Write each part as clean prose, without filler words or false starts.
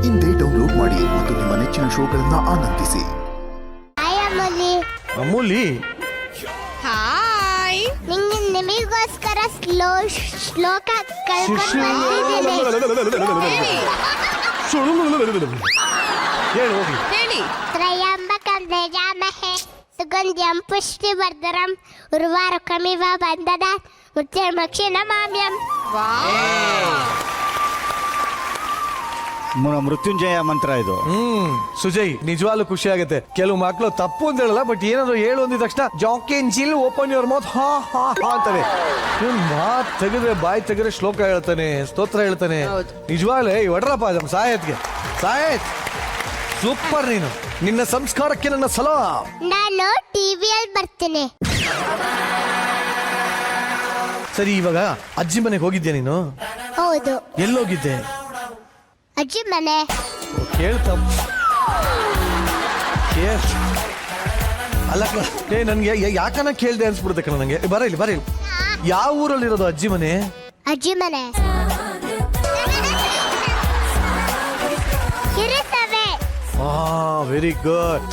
ಇಂದೇ ಡೌನ್ಲೋಡ್ ಮಾಡಿ ಮತ್ತು ನಿಮ್ಮ ನೆಚ್ಚಿನ ಶೋಗಳನ್ನ ಆನಂದಿಸಿ. ಅಮೂಲಿ ಹಾಯ್, ನಿಮಗೋಸ್ಕರ ಶ್ಲೋಕ ಕಲ್ಕೊಂಡು ಹೇಳಿ. ತ್ರಯಂಬಕಂ ಯಜಾಮಹೇ ಸುಗಂಧಿಂ ಪುಷ್ಟಿವರ್ಧನಂ ಉರ್ವಾರುಕಮಿವ ಬಂದನಾತ್ ಮೃತ್ಯುರ್ಮುಕ್ಷೀಣಮಾಮ್ಯಂ. ಮೃತ್ಯುಂಜಯ ಮಂತ್ರ ಇದು. ಸುಜಯ್, ನಿಜವಾಗ್ಲೂ ಖುಷಿ ಆಗುತ್ತೆ. ಕೆಲವು ಮಕ್ಕಳು ತಪ್ಪು ಅಂತ ಹೇಳಲ್ಲ, ಬಟ್ ಏನಾದ್ರು ಹೇಳು ಅಂದಿದ ತಕ್ಷಣ ಜಾಕೇನ್ ಜಿಲ್ ಓಪನ್ ಯುವರ್ ಮೌತ್ ಹಾ ಹಾ ಹಾ ಅಂತಾನೆ. ಇವ್ನು ಮಾತು ತೆಗೆದ್ರೆ ಬಾಯಿ ತೆಗೆದ್ರೆ ಶ್ಲೋಕ ಹೇಳ್ತಾನೆ, ಸ್ತೋತ್ರ ಹೇಳ್ತಾನೆ. ನಿಜವಾಗ್ಲೇ ಒಡ್ರಪ್ಪ ನಮ್ಮ ಸಾಯತ್ಗೆ. ಸಾಯತ್ ಸೂಪರ್. ನೀನು ನಿನ್ನ ಸಂಸ್ಕಾರಕ್ಕೆ ನನ್ನ ಸಲಾಂ. ನಾನು ಟಿವಿಯಲ್ಲಿ ಬರ್ತೀನಿ. ಸರಿ, ಇವಾಗ ಅಜ್ಜಿ ಮನೆಗೆ ಹೋಗಿದ್ಯಾ ನೀನು? ಹೌದು. ಎಲ್ಲೋಗಿದ್ದೆ? ಅಜ್ಜಿ ಮನೆ. ಅಲ್ಲ ನನ್ಗೆ ಯಾಕನ ಕೇಳ್ದೆ ಅನ್ಸ್ಬಿಡುತ್ತೆ ಕಣ ನಂಗೆ. ಬರ ಇಲ್ಲಿ. ಯಾವ ಊರಲ್ಲಿರೋದು ಅಜ್ಜಿ ಮನೆ? ಅಜ್ಜಿ ಮನೆ ಇರುತ್ತವೆ. Very good.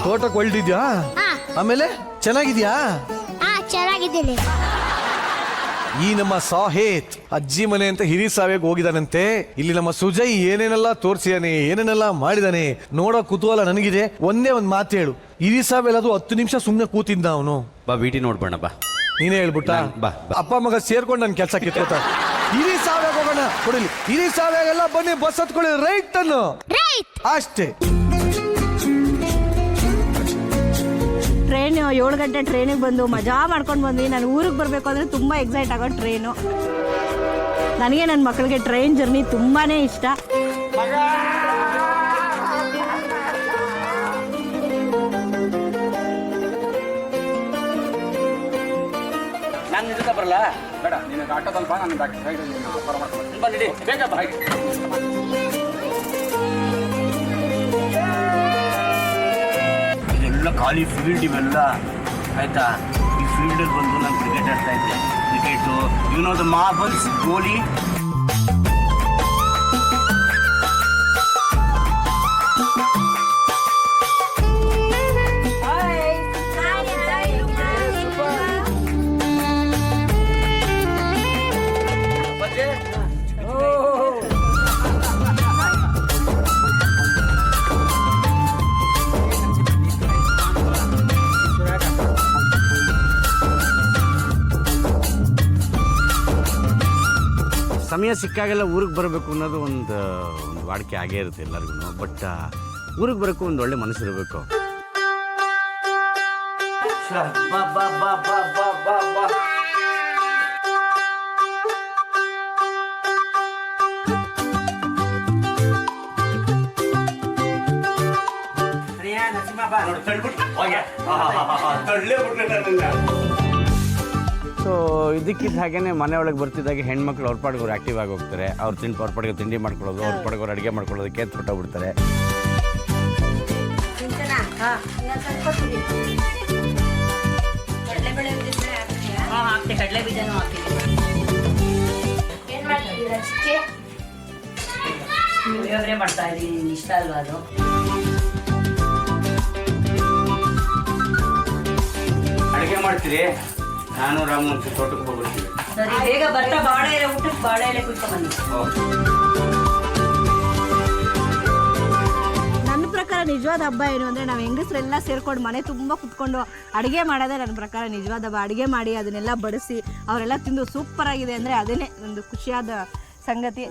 ತೋಟಕ್ಕೆ ಹೊಲ್ಟಿದ್ಯಾ? ಆಮೇಲೆ ಚೆನ್ನಾಗಿದ್ಯಾ? ಚೆನ್ನಾಗಿದ್ದೀನಿ. ಈ ನಮ್ಮ ಸಾಹೇತ್ ಅಜ್ಜಿ ಮನೆ ಅಂತ ಹಿರಿ ಸಾವೆಗೆ ಹೋಗಿದಾನಂತೆ. ಇಲ್ಲಿ ನಮ್ಮ ಸುಜಯ್ ಏನೇನೆಲ್ಲ ತೋರ್ಸಿದಾನೆ, ಏನೇನೆಲ್ಲ ಮಾಡಿದಾನೆ ನೋಡೋ ಕುತೂಹಲ ನನಗಿದೆ. ಒಂದೇ ಒಂದ್ ಮಾತು ಹೇಳು, ಹಿರಿ ಸಾವೆಲ್ಲದು 10 ನಿಮಿಷ ಸುಮ್ನೆ ಕೂತಿದ್ದ ಅವನು. ಬಾ ವಿಟಿ ನೋಡ್ಬೋಣ ಬಾ. ನೀನೇ ಹೇಳ್ಬಿಟ್ಟ? ಬಾ. ಅಪ್ಪ ಮಗ ಸೇರ್ಕೊಂಡು ನನ್ ಕೆಲಸ ಕಿತ್ಕೋತ. ಹಿರಿ ಸಾವೆಗೆ ಹೋಗೋಣ, ಕೊಡಿಲಿ. ಹಿರಿ ಸಾವೆಗೆಲ್ಲ ಬನ್ನಿ, ಬಸ್ ಹತ್ಕೊಳ್ಳಿ, ರೈಟ್ ಅನ್ನು ಅಷ್ಟೇ. ಟ್ರೈನ್ 7 ಗಂಟೆ ಟ್ರೈನಿಗೆ ಬಂದು ಮಜಾ ಮಾಡ್ಕೊಂಡು ಬಂದ್ವಿ. ನಾನು ಊರಿಗೆ ಬರಬೇಕು ಅಂದರೆ ತುಂಬ ಎಕ್ಸೈಟ್ ಆಗೋ ಟ್ರೈನು. ನನಗೆ ನನ್ನ ಮಕ್ಕಳಿಗೆ ಟ್ರೈನ್ ಜರ್ನಿ ತುಂಬಾ ಇಷ್ಟ. ನಾನು ನಿಜ ಬರಲ್ಲ ಬೇಡ, ನಿನಗೆ ಆಟೋದಲ್ಲಿ ಬಾ, ನಾನು ಬಂದಿಡಿ ಬೇಗ ಬಾ. ಇದೆಲ್ಲ ಖಾಲಿ ಫೀಲ್ಡ್ ಇವೆಲ್ಲ ಆಯ್ತಾ. ಈ ಫೀಲ್ಡಲ್ಲಿ ಬಂದು ನಾನು ಕ್ರಿಕೆಟ್ ಆಡ್ತಾ ಇದ್ದೆ. ಕ್ರಿಕೆಟು ದ ಮಾರ್ಬಲ್ಸ್, ಗೋಲಿ. ಸಮಯ ಸಿಕ್ಕಾಗೆಲ್ಲ ಊರಿಗೆ ಬರಬೇಕು ಅನ್ನೋದು ಒಂದು ವಾಡಿಕೆ ಆಗೇ ಇರುತ್ತೆ ಎಲ್ಲರಿಗೂ. ಬಟ್ ಊರಿಗೆ ಬರೋಕ್ಕೂ ಒಂದು ಒಳ್ಳೆ ಮನಸ್ಸಿರಬೇಕು. ಸೊ ಇದಕ್ಕಿದ್ದ ಹಾಗೇನೆ ಮನೆ ಒಳಗೆ ಬರ್ತಿದ್ದಾಗೆ ಹೆಣ್ಮಕ್ಳು ಅವ್ರ ಪಾಡಿಗೆ ಅವ್ರು ಆ್ಯಕ್ಟಿವ್ ಆಗಿ ಹೋಗ್ತಾರೆ. ಅವ್ರ ಪಾಡಿಗೆ ತಿಂಡಿ ಮಾಡ್ಕೊಳ್ಳೋದು, ಅವ್ರ ಪಾಡಿಗೆ ಅವ್ರು ಅಡುಗೆ ಮಾಡ್ಕೊಳ್ಳೋದಕ್ಕೆ ಹೊಟ್ಟೋಗ್ಬಿಡ್ತಾರೆ. ಮಾಡ್ತಾ ಇದ್ದೀನಿ, ಇಷ್ಟ ಅಲ್ವಾ ಅದು? ಅಡುಗೆ ಮಾಡ್ತೀರಿ? ನಾನು ರಾಮು ತೋಟಕ್ಕೆ ಹೋಗ್ಬಿಡ್ತೀವಿ. ಸರಿ, ಬೇಗ ಬರ್ತಾ ಬಾಳೆ ಎಲೆ ಊಟಕ್ಕೆ ಬಾಳೆ ಎಲೆ ಕುಯ್ಕೊ ಬನ್ನಿ. ನನ್ನ ಪ್ರಕಾರ ನಿಜವಾದ ಹಬ್ಬ ಏನು ಅಂದರೆ ನಾವು ಹೆಂಗಸರೆಲ್ಲ ಸೇರ್ಕೊಂಡು ಮನೆ ತುಂಬ ಕುತ್ಕೊಂಡು ಅಡುಗೆ ಮಾಡೋದೇ ನನ್ನ ಪ್ರಕಾರ ನಿಜವಾದ ಹಬ್ಬ. ಅಡುಗೆ ಮಾಡಿ ಅದನ್ನೆಲ್ಲ ಬಡಿಸಿ ಅವರೆಲ್ಲ ತಿಂದು ಸೂಪರ್ ಆಗಿದೆ ಅಂದರೆ ಅದೇನೇ ಒಂದು ಖುಷಿಯಾದ ಸಂಗತಿ.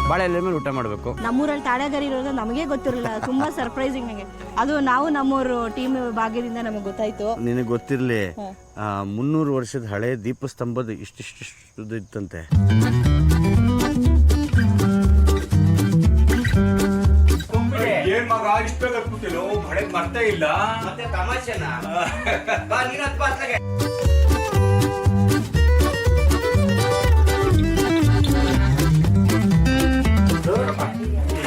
ಬಾಳೆ ಎಲೆ ಮೇಲೆ ಊಟ ಮಾಡಬೇಕು. ನಮ್ಮೂರಲ್ಲಿ ತಾಳೆಗರಿ ಇರೋದು ನಮಗೆ ಗೊತ್ತಿರಲಿಲ್ಲ, ತುಂಬಾ ಸರ್ಪ್ರೈಸಿಂಗ್ ನನಗೆ. ಅದು ನಾವು ನಮ್ಮೂರು ಟೀಮ್ ಭಾಗ್ಯದಿಂದ ನಮಗೆ ಗೊತ್ತಾಯ್ತು. ನಿನಗೆ ಗೊತ್ತಿರಲಿ, 300 ವರ್ಷದ ಹಳೆ ದೀಪಸ್ತಂಭದ ಇಷ್ಟಿಷ್ಟು ಇತ್ತಂತೆ. ಏನ್ ಮಗ ಇಷ್ಟ ಕೂತಿಲ್ಲ, ಹಳೆ ಮರ್ತೆ ಇಲ್ಲ. ಮತ್ತೆ ತಮಾಷೆನಾ?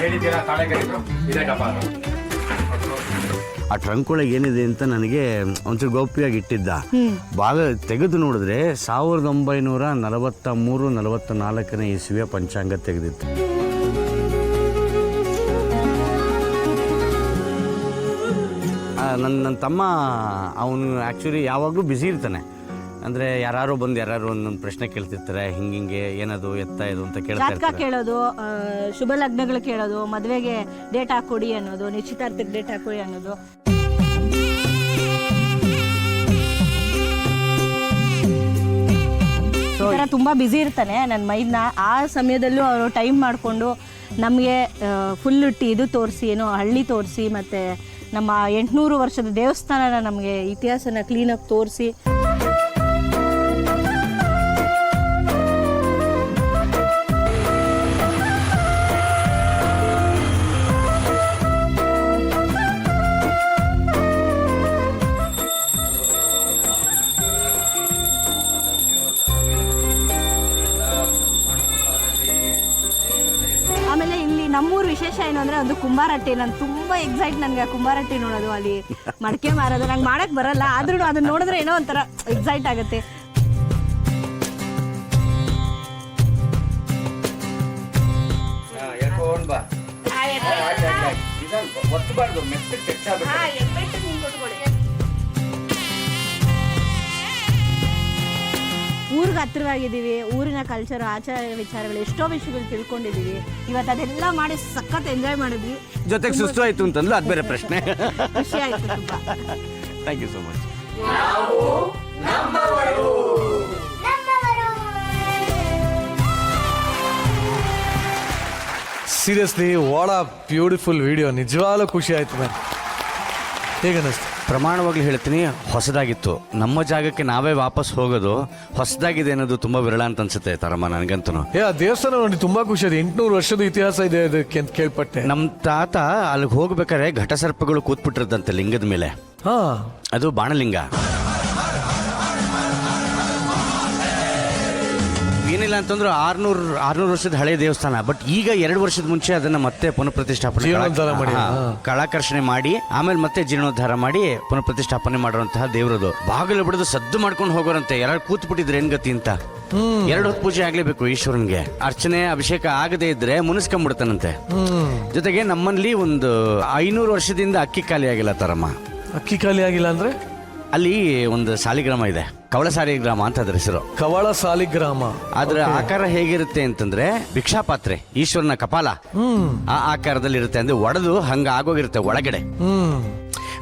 ಹೇಳಿದ್ದೀರಾ ತಾಳೆಗರಿದ್ರು ಇದೇ ಡಬ್ಬ. ಆ ಟ್ರಂಕ್ ಒಳಗೆ ಏನಿದೆ ಅಂತ ನನಗೆ ಒಂಚೂರು ಗೌಪ್ಯವಾಗಿ ಇಟ್ಟಿದ್ದ. ಭಾಗ ತೆಗೆದು ನೋಡಿದ್ರೆ 1943-44 ಇಸ್ವಿಯ ಪಂಚಾಂಗ ತೆಗೆದಿತ್ತು. ನನ್ನ ತಮ್ಮ ಅವನು ಆ್ಯಕ್ಚುಲಿ ಯಾವಾಗಲೂ ಬ್ಯುಸಿ ಇರ್ತಾನೆ. ಅಂದರೆ ಯಾರು ಬಂದು ಯಾರು ಒಂದೊಂದು ಪ್ರಶ್ನೆ ಕೇಳ್ತಿರ್ತಾರೆ, ಹಿಂಗೆ ಏನದು ಎತ್ತ ಇದು ಅಂತ ಕೇಳ್ತಾ ಜಾತಕ ಇರ್ತಾರೆ. ಕೇಳೋದು, ಶುಭ ಲಗ್ನಗಳು ಕೇಳೋದು, ಮದುವೆಗೆ ಡೇಟ್ ಹಾಕೊಡಿ ಅನ್ನೋದು, ನಿಶ್ಚಿತಾರ್ಥಕ್ಕೆ ಡೇಟ್ ಹಾಕೊಡಿ ಅನ್ನೋದು. ಈ ಥರ ತುಂಬ ಬ್ಯುಸಿ ಇರ್ತಾನೆ ನನ್ನ ಮೈದ್ನ. ಆ ಸಮಯದಲ್ಲೂ ಅವರು ಟೈಮ್ ಮಾಡಿಕೊಂಡು ನಮಗೆ ಫುಲ್ ಇದು ತೋರಿಸಿ, ಏನೋ ಹಳ್ಳಿ ತೋರಿಸಿ, ಮತ್ತು ನಮ್ಮ 800 ವರ್ಷದ ದೇವಸ್ಥಾನನ ನಮಗೆ ಇತಿಹಾಸನ ಕ್ಲೀನಾಗಿ ತೋರಿಸಿ. ಆಮೇಲೆ ಇಲ್ಲಿ ನಮ್ಮೂರು ವಿಶೇಷ ಏನು ಅಂದರೆ ಒಂದು ಕುಂಬಾರಟ್ಟಿ. ನಾನು ತುಂಬ ಎಕ್ಸೈಟ್ ನನಗೆ ಕುಂಬಾರಟ್ಟಿ ನೋಡೋದು, ಅಲ್ಲಿ ಮಡಕೆ ಮಾರೋದು. ನಂಗೆ ಮಾಡೋಕ್ಕೆ ಬರಲ್ಲ, ಆದ್ರೂ ಅದನ್ನ ನೋಡಿದ್ರೆ ಏನೋ ಒಂಥರ ಎಕ್ಸೈಟ್ ಆಗುತ್ತೆ. ಊರಿಗೆ ಹತ್ತಿರವಾಗಿದ್ದೀವಿ, ಊರಿನ ಕಲ್ಚರ್, ಆಚಾರ ವಿಚಾರಗಳು, ಎಷ್ಟೋ ವಿಷಯಗಳು ತಿಳ್ಕೊಂಡಿದ್ದೀವಿ. ಇವತ್ತು ಅದೆಲ್ಲ ಮಾಡಿ ಸಖತ್ ಎಂಜಾಯ್ ಮಾಡಿದ್ವಿ. ಜೊತೆಗೆ ಸುಸ್ತು ಆಯಿತು ಅಂತಂದ್ಲು, ಅದು ಬೇರೆ ಪ್ರಶ್ನೆ. ಖುಷಿ ಆಯಿತು ತುಂಬ. Thank you so much. Seriously what a beautiful video. ನಿಜವಾಗ್ಲೂ ಖುಷಿ ಆಯ್ತು ಮ್ಯಾಮ್. ಹೇಗನ್ನಿಸ್ತು? ಪ್ರಮಾಣವಾಗ್ಲೂ ಹೇಳ್ತೀನಿ, ಹೊಸದಾಗಿತ್ತು. ನಮ್ಮ ಜಾಗಕ್ಕೆ ನಾವೇ ವಾಪಸ್ ಹೋಗೋದು ಹೊಸದಾಗಿದೆ ಅನ್ನೋದು ತುಂಬ ವಿರಳ ಅಂತ ಅನ್ಸುತ್ತೆ ತರಮ್ಮ ನನಗಂತೂ. ಆ ದೇವಸ್ಥಾನ ನೋಡಿ ತುಂಬಾ ಖುಷಿ ಆಯ್ತು. 800 ವರ್ಷದ ಇತಿಹಾಸ ಇದೆ ಅದಕ್ಕೆ ಅಂತ ಕೇಳ್ಪಟ್ಟೆ. ನಮ್ಮ ತಾತ ಅಲ್ಲಿಗೆ ಹೋಗ್ಬೇಕಾದ್ರೆ ಘಟಸರ್ಪಗಳು ಕೂತ್ಬಿಟ್ಟಿರ್ತಂತೆ ಲಿಂಗದ ಮೇಲೆ. ಹಾ, ಅದು ಬಾಣಲಿಂಗ. ಏನಿಲ್ಲ ಅಂತಂದ್ರೆ 600 ವರ್ಷದ ಹಳೆ ದೇವಸ್ಥಾನ. ಬಟ್ ಈಗ 2 ವರ್ಷದ ಮುಂಚೆ ಅದನ್ನ ಮತ್ತೆ ಪುನಃಪ್ರತಿಷ್ಠಾಪನೆ ಜೀರ್ಣೋದ್ಧಾರ ಮಾಡಿ, ಕಳಾಕರ್ಷಣೆ ಮಾಡಿ ಆಮೇಲೆ ಮತ್ತೆ ಜೀರ್ಣೋದ್ಧಾರ ಮಾಡಿ ಪುನಃಪ್ರತಿಷ್ಠಾಪನೆ ಮಾಡಿರುವಂತಹ ದೇವರದು. ಬಾಗಿಲು ಬಿಡದು ಸದ್ದು ಮಾಡ್ಕೊಂಡು ಹೋಗೋರಂತೆ. ಯಾರು ಕೂತ್ ಬಿಟ್ಟಿದ್ರೆ ಏನ್ ಗತಿ ಅಂತ. 2 ಹೊತ್ತು ಪೂಜೆ ಆಗ್ಲೇಬೇಕು ಈಶ್ವರನ್ಗೆ. ಅರ್ಚನೆ ಅಭಿಷೇಕ ಆಗದೆ ಇದ್ರೆ ಮುನಿಸ್ಕೊಂಡ್ಬಿಡ್ತಾನಂತೆ. ಜೊತೆಗೆ ನಮ್ಮಲ್ಲಿ ಒಂದು 500 ವರ್ಷದಿಂದ ಅಕ್ಕಿ ಖಾಲಿ ಆಗಿಲ್ಲ ತರಮ್ಮ. ಅಕ್ಕಿ ಖಾಲಿ ಆಗಿಲ್ಲ ಅಂದ್ರೆ? ಅಲ್ಲಿ ಒಂದು ಸಾಲಿಗ್ರಾಮ ಇದೆ, ಕವಳ ಸಾಲಿಗ್ರಾಮ ಅಂತ ಅದ್ರ ಹೆಸರು. ಕವಳ ಸಾಲಿಗ್ರಾಮ. ಅದ್ರ ಆಕಾರ ಹೇಗಿರುತ್ತೆ ಅಂತಂದ್ರೆ ಭಿಕ್ಷಾಪಾತ್ರೆ, ಈಶ್ವರನ ಕಪಾಲ ಆ ಆಕಾರದಲ್ಲಿ ಇರುತ್ತೆ. ಅಂದ್ರೆ ಒಡೆದು ಹಂಗ ಆಗೋಗಿರುತ್ತೆ ಒಳಗಡೆ.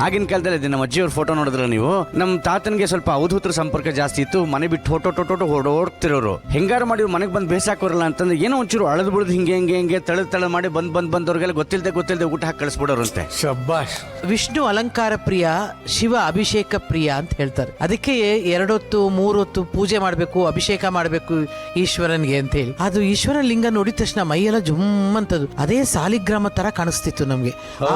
ಆಗಿನ ಕಾಲದಲ್ಲಿ ನಮ್ಮ ಅಜ್ಜಿಯವ್ರ ಫೋಟೋ ನೋಡಿದ್ರೆ ನೀವು, ನಮ್ಮ ತಾತನಿಗೆ ಸ್ವಲ್ಪ ಅವಧೂತರ ಸಂಪರ್ಕ ಜಾಸ್ತಿ ಇತ್ತು. ಮನೆ ಬಿಟ್ಟು ಓಡೋಡ್ತಿರೋರು. ಹೆಂಗಾರು ಮಾಡಿ ಮನೆಗೆ ಬಂದು ಬೇಸಾಕೋರಲ್ಲ ಅಂತಂದ್ರೆ ಏನೋ ಒಂಚೂರು ಅಳದು ಬಿಡೋದು, ಹಿಂಗೆ ತಳ ಮಾಡಿ ಬಂದವ್ರಿಗೆಲ್ಲ ಗೊತ್ತಿಲ್ದೆ ಊಟ ಹಾಕಿ ಕಳಿಸ್ಬಿಡೋರಂತೆ. ಶಬ್ಬಾಷ್. ವಿಷ್ಣು ಅಲಂಕಾರ ಪ್ರಿಯ, ಶಿವ ಅಭಿಷೇಕ ಪ್ರಿಯ ಅಂತ ಹೇಳ್ತಾರೆ. ಅದಕ್ಕೆ 2 ಹೊತ್ತು 3 ಹೊತ್ತು ಪೂಜೆ ಮಾಡಬೇಕು, ಅಭಿಷೇಕ ಮಾಡಬೇಕು ಈಶ್ವರನ್ಗೆ ಅಂತ ಹೇಳಿ. ಅದು ಈಶ್ವರನ ಲಿಂಗ ನೋಡಿದ ತಕ್ಷಣ ಮೈಯೆಲ್ಲ ಜುಮ್ಮಂತದ್ದು. ಅದೇ ಸಾಲಿಗ್ರಾಮ ತರ ಕಾಣಿಸ್ತಿತ್ತು ನಮ್ಗೆ. ಆ